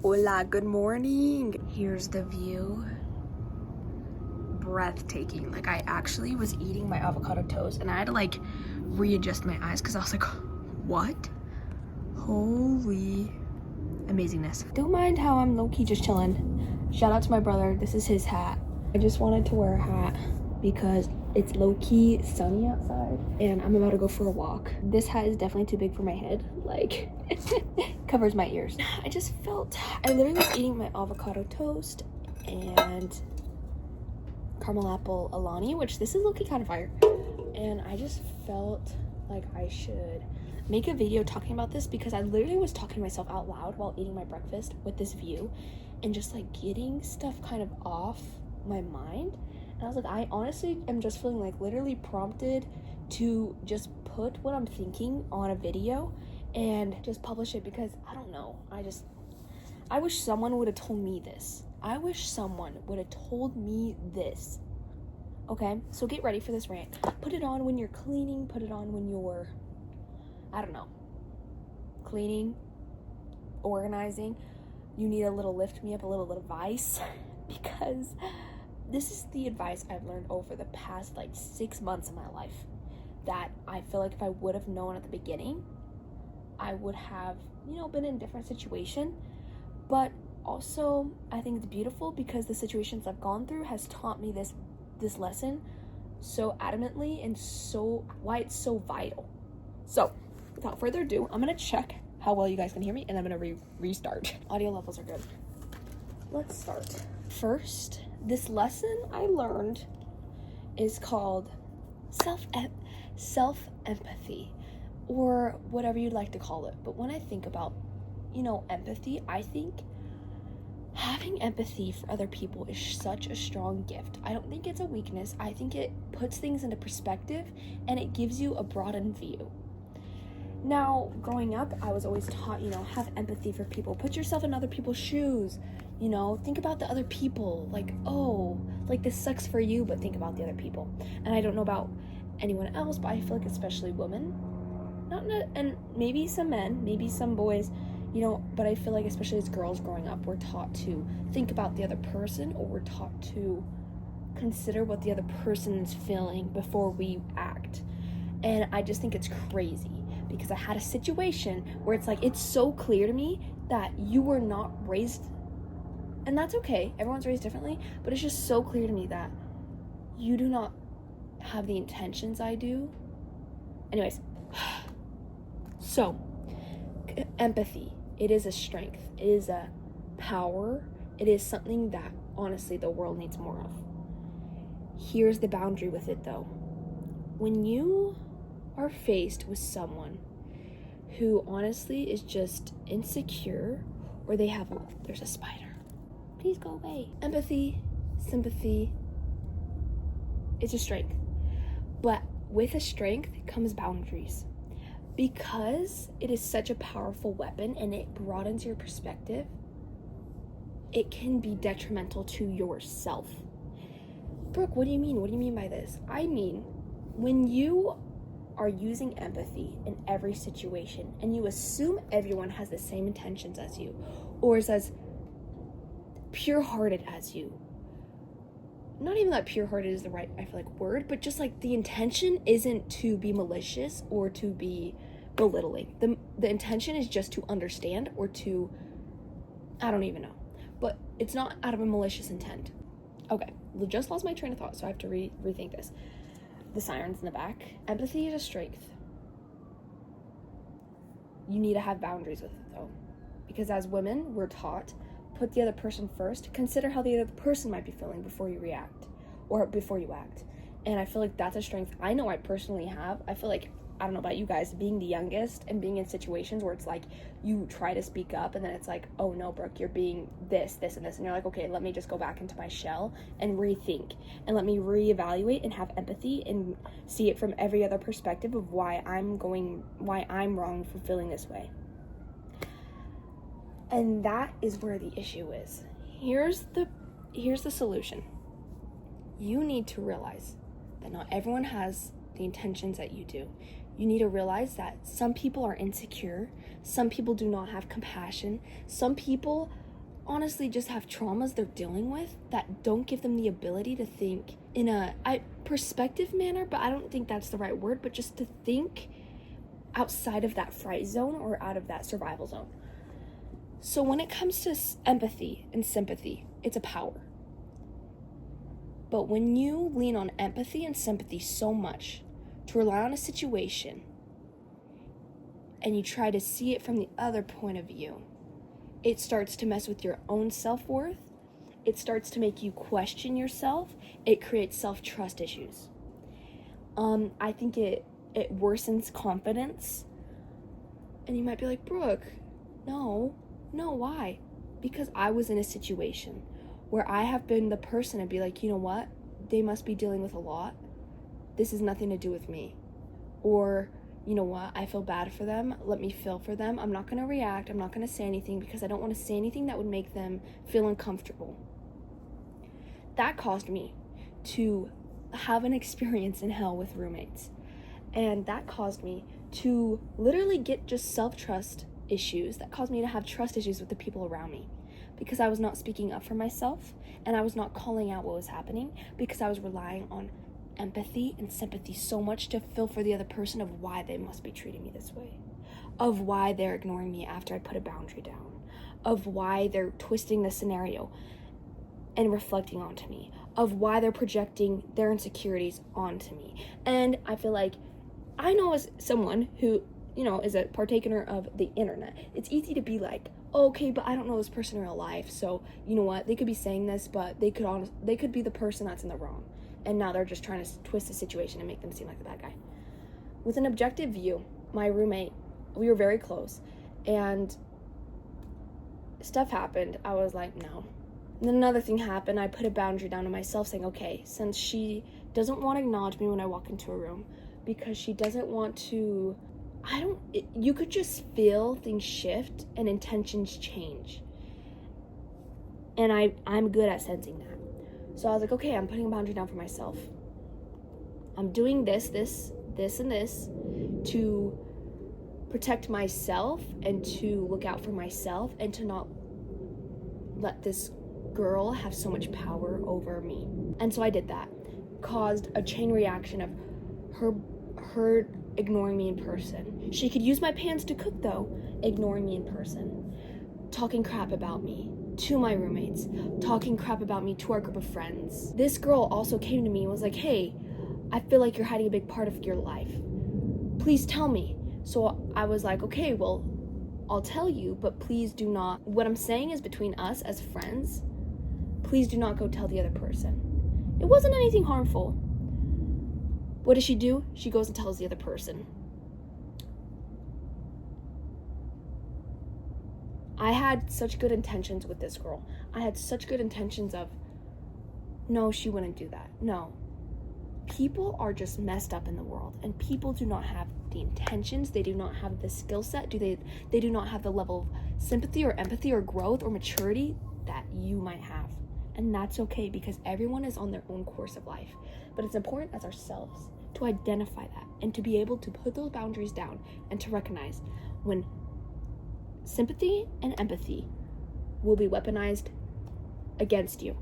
Hola, good morning. Here's the view. Breathtaking. Like, I actually was eating my avocado toast and I had to like readjust my eyes because I was like, what? Holy amazingness. Don't mind how I'm low-key just chilling. Shout out to my brother. This is his hat. I just wanted to wear a hat because it's low-key sunny outside and I'm about to go for a walk. This hat is definitely too big for my head. Like, covers my ears. I just felt, I literally was eating my avocado toast and caramel apple Alani, which this is low-key kind of fire. And I just felt like I should make a video talking about this because I literally was talking to myself out loud while eating my breakfast with this view and just like getting stuff kind of off my mind. And I was like, I honestly am just feeling like literally prompted to just put what I'm thinking on a video and just publish it because I don't know. I wish someone would have told me this. I wish someone would have told me this. Okay, so get ready for this rant. Put it on when you're cleaning, put it on when you're, I don't know, cleaning, organizing. You need a little lift me up, a little advice because this is the advice I've learned over the past like 6 months of my life that I feel like if I would have known at the beginning, I would have, been in a different situation. But also, I think it's beautiful because the situations I've gone through has taught me this lesson so adamantly and so why it's so vital. So, without further ado, I'm gonna check how well you guys can hear me and I'm gonna restart. Audio levels are good. Let's start. First, this lesson I learned is called self-empathy, or whatever you'd like to call it. But when I think about, empathy, I think having empathy for other people is such a strong gift. I don't think it's a weakness. I think it puts things into perspective and it gives you a broadened view. Now, growing up, I was always taught, have empathy for people. Put yourself in other people's shoes. Think about the other people. Like, oh, like this sucks for you, but think about the other people. And I don't know about anyone else, but I feel like especially women, and maybe some men, maybe some boys, but I feel like especially as girls growing up, we're taught to think about the other person, or we're taught to consider what the other person's feeling before we act. And I just think it's crazy because I had a situation where it's like, it's so clear to me that you were not raised, and that's okay, everyone's raised differently, but it's just so clear to me that you do not have the intentions I do. Anyways, so empathy, it is a strength, it is a power, it is something that honestly the world needs more of. Here's the boundary with it though. When you are faced with someone who honestly is just insecure, or there's a spider, please go away. Empathy, sympathy, it's a strength, but with a strength comes boundaries. Because it is such a powerful weapon and it broadens your perspective, it can be detrimental to yourself. Brooke, what do you mean? What do you mean by this? I mean, when you are using empathy in every situation and you assume everyone has the same intentions as you, or is as pure-hearted as you, not even that pure-hearted is the right, I feel like, word, but just like the intention isn't to be malicious or to be belittling. The intention is just to understand or to, I don't even know, but it's not out of a malicious intent. Okay, just lost my train of thought, so I have to rethink this. The sirens in the back. Empathy is a strength. You need to have boundaries with it though, because as women, we're taught, put the other person first, consider how the other person might be feeling before you react or before you act. And I feel like that's a strength I know I personally have. I feel like, I don't know about you guys, being the youngest and being in situations where it's like you try to speak up and then it's like, oh no, Brooke, you're being this, and this, and you're like, okay, let me just go back into my shell and rethink and let me reevaluate and have empathy and see it from every other perspective of why I'm wrong for feeling this way. And that is where the issue is. Here's the solution. You need to realize that not everyone has the intentions that you do. You need to realize that some people are insecure, some people do not have compassion, some people honestly just have traumas they're dealing with that don't give them the ability to think in a perspective manner, but I don't think that's the right word, but just to think outside of that fright zone or out of that survival zone. So when it comes to empathy and sympathy, it's a power. But when you lean on empathy and sympathy so much to rely on a situation and you try to see it from the other point of view, it starts to mess with your own self-worth. It starts to make you question yourself. It creates self-trust issues. I think it worsens confidence. And you might be like, Brooke, no, why? Because I was in a situation where I have been the person to be like, you know what? They must be dealing with a lot. This has nothing to do with me. Or, you know what? I feel bad for them. Let me feel for them. I'm not going to react. I'm not going to say anything because I don't want to say anything that would make them feel uncomfortable. That caused me to have an experience in hell with roommates. And that caused me to literally get just self-trust issues. That caused me to have trust issues with the people around me. Because I was not speaking up for myself, and I was not calling out what was happening, because I was relying on empathy and sympathy so much to feel for the other person of why they must be treating me this way, of why they're ignoring me after I put a boundary down, of why they're twisting the scenario and reflecting onto me, of why they're projecting their insecurities onto me. And I feel like I know, as someone who, you know, is a partaker of the internet, it's easy to be like, okay, but I don't know this person in real life, so you know what, they could be saying this, but they could be the person that's in the wrong, and now they're just trying to twist the situation and make them seem like the bad guy. With an objective view, my roommate, we were very close, and stuff happened. I was like, no. And then another thing happened. I put a boundary down to myself saying, okay, since she doesn't want to acknowledge me when I walk into a room, because she doesn't want to, you could just feel things shift and intentions change. And I'm good at sensing that. So I was like, okay, I'm putting a boundary down for myself. I'm doing this, and this to protect myself and to look out for myself and to not let this girl have so much power over me. And so I did that. Caused a chain reaction of her ignoring me in person. She could use my pans to cook though, ignoring me in person. Talking crap about me to my roommates. Talking crap about me to our group of friends. This girl also came to me and was like, hey, I feel like you're hiding a big part of your life. Please tell me. So I was like, okay, well, I'll tell you, but please do not, what I'm saying is between us as friends, please do not go tell the other person. It wasn't anything harmful. What does she do? She goes and tells the other person. I had such good intentions with this girl. I had such good intentions of, no, she wouldn't do that. No. People are just messed up in the world, and people do not have the intentions. They do not have the skill set. They do not have the level of sympathy or empathy or growth or maturity that you might have. And that's okay, because everyone is on their own course of life. But it's important as ourselves to identify that and to be able to put those boundaries down and to recognize when sympathy and empathy will be weaponized against you.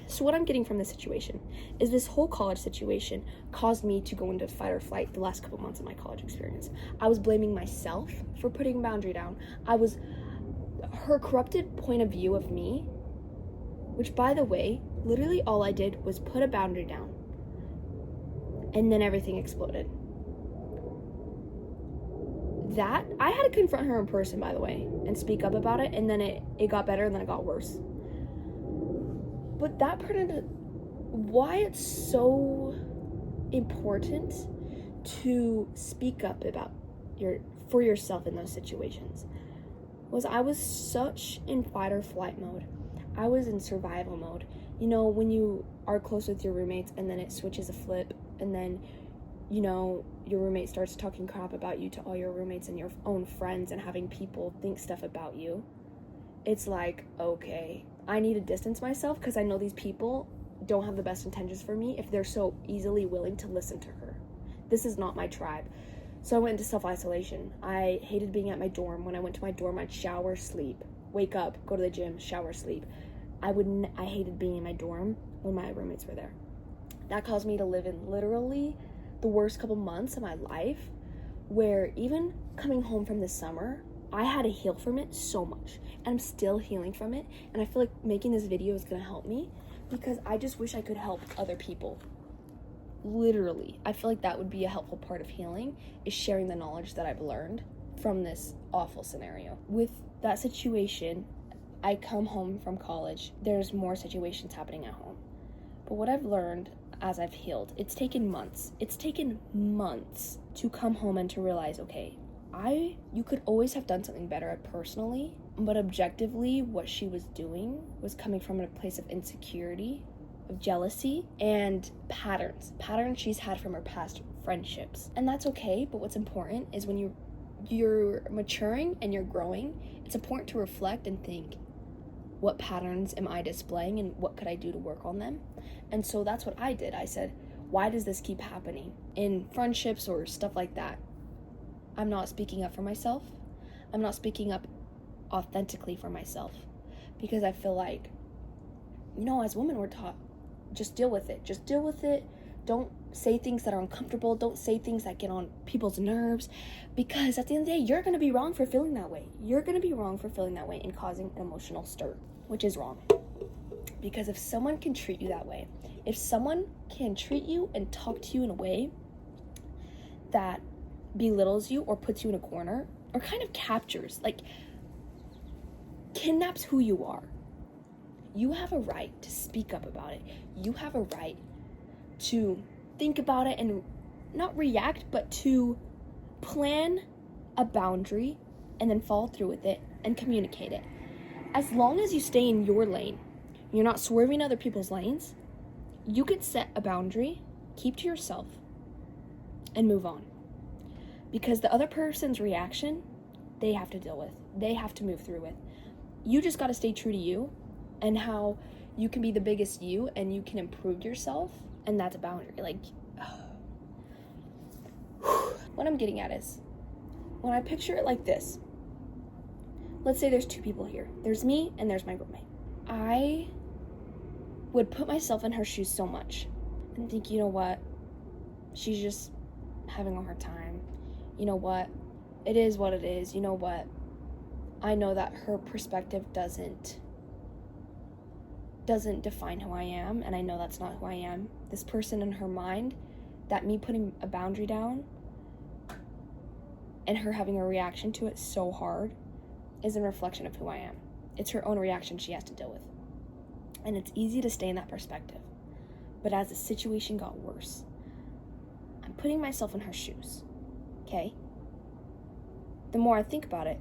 So what I'm getting from this situation is this whole college situation caused me to go into fight or flight the last couple months of my college experience. I was blaming myself for putting a boundary down. Her corrupted point of view of me, which, by the way, literally all I did was put a boundary down. And then everything exploded. That, I had to confront her in person, by the way, and speak up about it, and then it got better, and then it got worse. But that part of it, why it's so important to speak up about for yourself in those situations was I was such in fight or flight mode. I was in survival mode. You know, when you are close with your roommates and then it switches a flip, and then, you know, your roommate starts talking crap about you to all your roommates and your own friends and having people think stuff about you. It's like, okay, I need to distance myself because I know these people don't have the best intentions for me if they're so easily willing to listen to her. This is not my tribe. So I went into self-isolation. I hated being at my dorm. When I went to my dorm, I'd shower, sleep. wake up, go to the gym, shower, sleep. I hated being in my dorm when my roommates were there. That caused me to live in literally the worst couple months of my life, where even coming home from the summer, I had to heal from it so much, and I'm still healing from it. And I feel like making this video is gonna help me, because I just wish I could help other people. Literally, I feel like that would be a helpful part of healing, is sharing the knowledge that I've learned from this awful scenario. With that situation, I come home from college, there's more situations happening at home. But what I've learned as I've healed, it's taken months to come home and to realize, okay, you could always have done something better personally, but objectively what she was doing was coming from a place of insecurity, of jealousy, and patterns she's had from her past friendships. And that's okay, but what's important is when you're maturing and you're growing, it's important to reflect and think, what patterns am I displaying and what could I do to work on them? And so that's what I did. I said, why does this keep happening in friendships or stuff like that? I'm not speaking up for myself. I'm not speaking up authentically for myself, because I feel like, as women we're taught, just deal with it. Don't say things that are uncomfortable. Don't say things that get on people's nerves, because at the end of the day, you're going to be wrong for feeling that way. You're going to be wrong for feeling that way and causing an emotional stir, which is wrong. Because if someone can treat you that way, if someone can treat you and talk to you in a way that belittles you or puts you in a corner or kind of kidnaps who you are, you have a right to speak up about it. You have a right to think about it and not react, but to plan a boundary and then follow through with it and communicate it. As long as you stay in your lane, you're not swerving other people's lanes, you can set a boundary, keep to yourself, and move on. Because the other person's reaction, they have to deal with. They have to move through with. You just got to stay true to you and how you can be the biggest you and you can improve yourself, and that's a boundary. What I'm getting at is, when I picture it like this, let's say there's two people here. There's me and there's my roommate. I would put myself in her shoes so much and think, you know what? She's just having a hard time. You know what? It is what it is. You know what? I know that her perspective doesn't define who I am, and I know that's not who I am. This person in her mind, that me putting a boundary down and her having a reaction to it so hard is a reflection of who I am. It's her own reaction she has to deal with. And it's easy to stay in that perspective. But as the situation got worse, I'm putting myself in her shoes, okay? The more I think about it,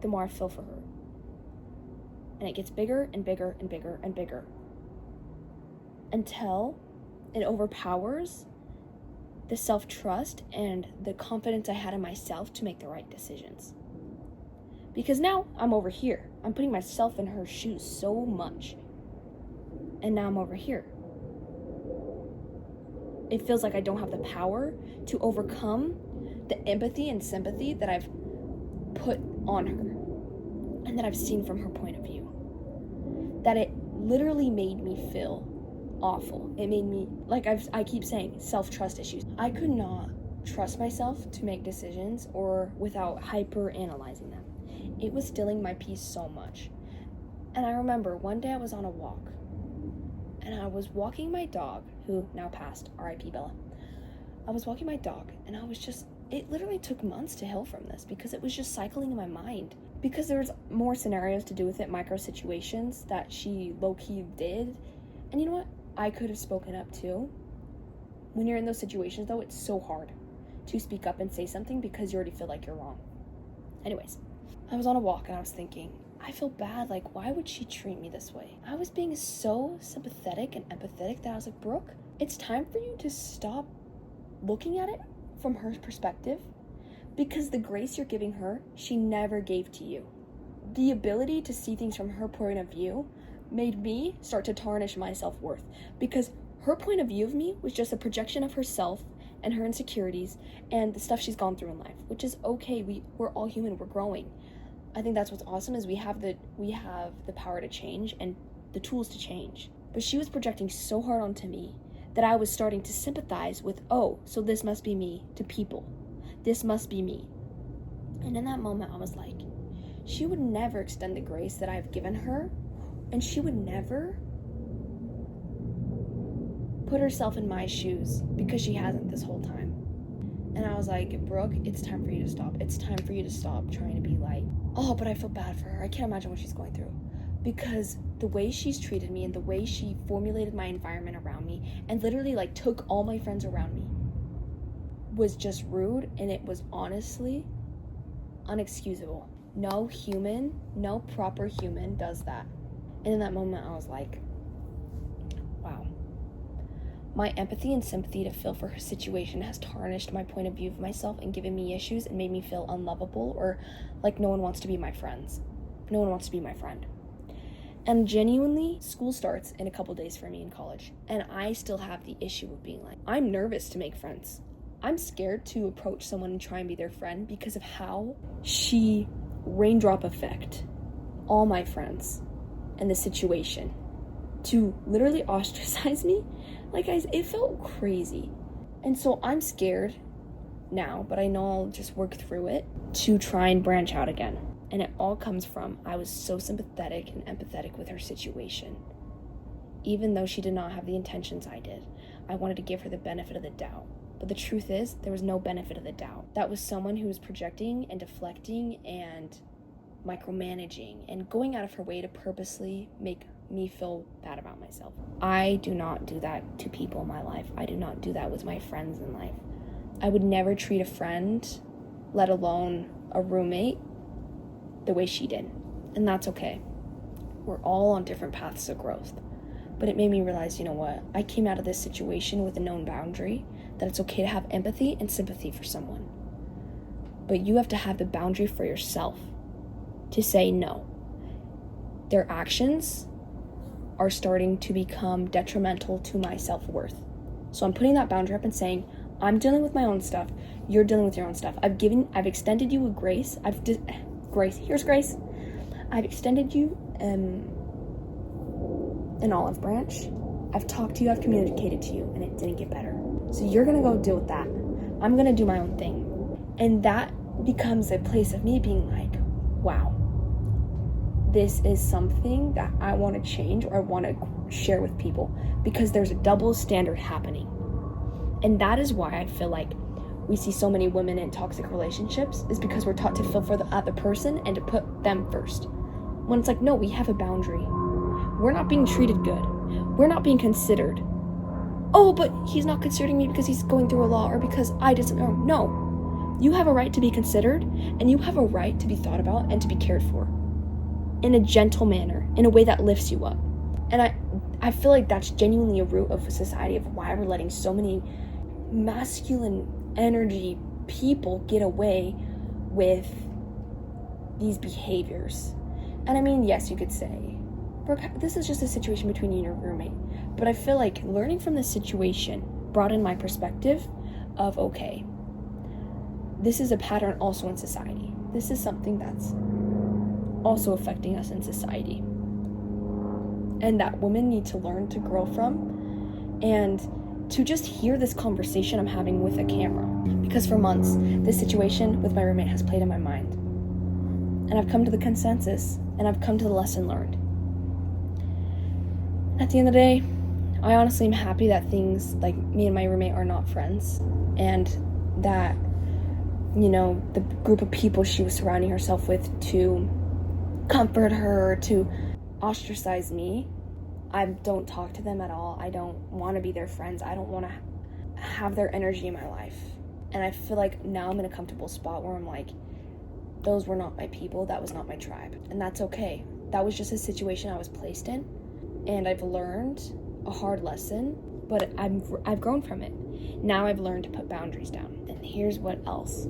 the more I feel for her. And it gets bigger and bigger and bigger and bigger, until it overpowers the self-trust and the confidence I had in myself to make the right decisions. Because now I'm over here. I'm putting myself in her shoes so much. And now I'm over here. It feels like I don't have the power to overcome the empathy and sympathy that I've put on her and that I've seen from her point of view. That it literally made me feel awful. It made me, like I keep saying, self-trust issues. I could not trust myself to make decisions or without hyper-analyzing them. It was stealing my peace so much. And I remember one day I was on a walk, and I was walking my dog, who now passed, R.I.P. Bella. I was walking my dog, and it literally took months to heal from this, because it was just cycling in my mind. Because there's more scenarios to do with it, micro situations that she low-key did. And you know what? I could have spoken up too. When you're in those situations, though, it's so hard to speak up and say something because you already feel like you're wrong. Anyways, I was on a walk, and I was thinking, I feel bad, why would she treat me this way? I was being so sympathetic and empathetic that I was like, Brooke, it's time for you to stop looking at it from her perspective, because the grace you're giving her, she never gave to you. The ability to see things from her point of view made me start to tarnish my self-worth, because her point of view of me was just a projection of herself and her insecurities and the stuff she's gone through in life, which is okay. We're all human, we're growing. I think that's what's awesome, is we have the power to change and the tools to change. But she was projecting so hard onto me that I was starting to sympathize with, oh, so this must be me to people. This must be me. And in that moment, I was like, she would never extend the grace that I've given her, and she would never put herself in my shoes, because she hasn't this whole time. And I was like, Brooke, it's time for you to stop. It's time for you to stop trying to be like, oh, but I feel bad for her. I can't imagine what she's going through. Because the way she's treated me and the way she formulated my environment around me and literally like took all my friends around me was just rude, and it was honestly unexcusable. No human, no proper human does that. And in that moment, I was like, wow. My empathy and sympathy to feel for her situation has tarnished my point of view of myself and given me issues and made me feel unlovable, or like no one wants to be my friends. No one wants to be my friend. And genuinely, school starts in a couple days for me in college, and I still have the issue of being like, I'm nervous to make friends. I'm scared to approach someone and try and be their friend because of how she raindrop effect all my friends and the situation to literally ostracize me. Like, guys, it felt crazy. And so I'm scared now, but I know I'll just work through it to try and branch out again. And it all comes from, I was so sympathetic and empathetic with her situation. Even though she did not have the intentions I did, I wanted to give her the benefit of the doubt. But the truth is, there was no benefit of the doubt. That was someone who was projecting and deflecting and micromanaging and going out of her way to purposely make me feel bad about myself. I do not do that to people in my life. I do not do that with my friends in life. I would never treat a friend, let alone a roommate, the way she did. And that's okay. We're all on different paths of growth. But it made me realize, you know what? I came out of this situation with a known boundary, that it's okay to have empathy and sympathy for someone. But you have to have the boundary for yourself to say no. Their actions are starting to become detrimental to my self-worth. So I'm putting that boundary up and saying, I'm dealing with my own stuff. You're dealing with your own stuff. I've extended you a grace. Here's grace. I've extended you an olive branch. I've talked to you, I've communicated to you, and it didn't get better. So you're gonna go deal with that. I'm gonna do my own thing. And that becomes a place of me being like, wow, this is something that I want to change, or I want to share with people, because there's a double standard happening. And that is why I feel like we see so many women in toxic relationships, is because we're taught to feel for the other person and to put them first. When it's like, no, we have a boundary. We're not being treated good. We're not being considered. Oh, but he's not considering me because he's going through a law, or because I didn't know. No. You have a right to be considered, and you have a right to be thought about and to be cared for in a gentle manner, in a way that lifts you up. And I feel like that's genuinely a root of a society of why we're letting so many masculine energy people get away with these behaviors. And I mean, yes, you could say, Brooke, this is just a situation between you and your roommate. But I feel like learning from this situation brought in my perspective of, okay, this is a pattern also in society. This is something that's also affecting us in society. And that women need to learn to grow from, and to just hear this conversation I'm having with a camera. Because for months, this situation with my roommate has played in my mind. And I've come to the consensus, and I've come to the lesson learned. At the end of the day, I honestly am happy that things like me and my roommate are not friends, and that, you know, the group of people she was surrounding herself with to comfort her, to ostracize me, I don't talk to them at all. I don't want to be their friends. I don't want to have their energy in my life. And I feel like now I'm in a comfortable spot where I'm like, those were not my people. That was not my tribe. And that's okay. That was just a situation I was placed in. And I've learned a hard lesson, but I've grown from it. Now I've learned to put boundaries down. And here's what else.